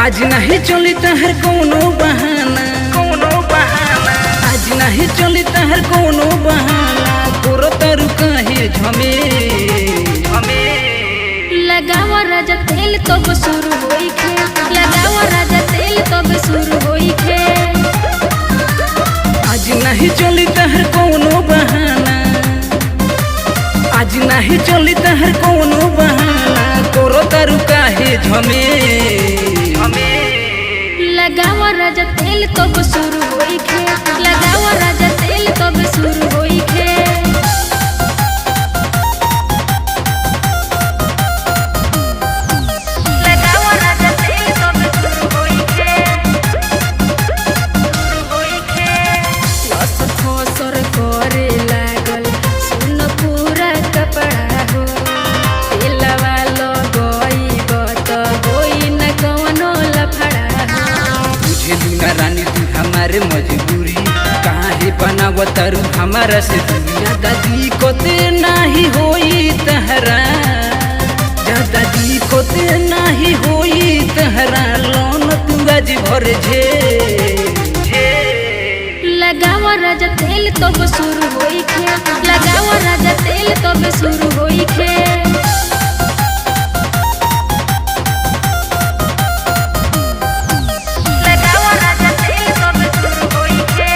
आज नहीं चली तहर कोनो बहाना, आज नहीं चली तहर कोनो बहाना, तोरो तरु कहे झमे लगावा राजा तेल तब शुरू होई खे, लगावा राजा तेल तब शुरू होई खे। आज नहीं चली तहर कोनो बहाना, आज नहीं चली तहर कोनो बहाना, तोरो तरु कहे झमे लगावा राजा तेल तब शुरू होई खे, लगावा राजा तेल तब शुरू होई खे। लगावा राजा तेल तब शुरू होई खे, शुरू होई खे। लस फसर करे लागल सुन पूरा कपड़ा हो, तेलवा लगई बत होई न कवनो लफड़ा हो। तुझे लूना रानी तू हमारे मजबूरी, काहे बनावतारू हमारा से दुनिया। दादी कोते नाही होई तहरा, दादी कोते नाही होई तहरा, लोन तू आज भर झे लगावा राजा तेल तब शुरू होई खे, लगावा राजा तेल तब शुरू होई खे। लगावा राजा तेल तब शुरू होई खे,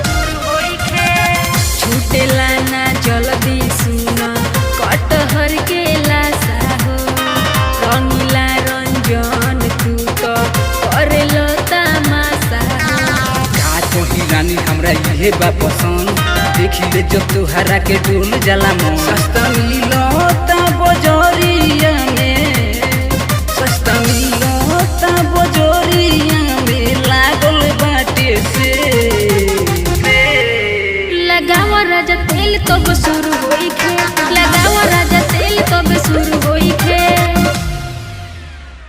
शुरू होई खे। छूटेला ना जल्दी सुना कटहर के लाशा हो, रंगीला रंजन तू तो करेलो तमाशा हो। का तोही रानी हमरा इहे बा पसंद, देखी ले जब तुहरा के डोल जाला मन। सस्ता मिलता बजरिया में, सस्ता मिलता बजरिया में, लागल बाटे से लगावा राजा तेल तब शुरू होई खे, लगावा राजा तेल तब शुरू होई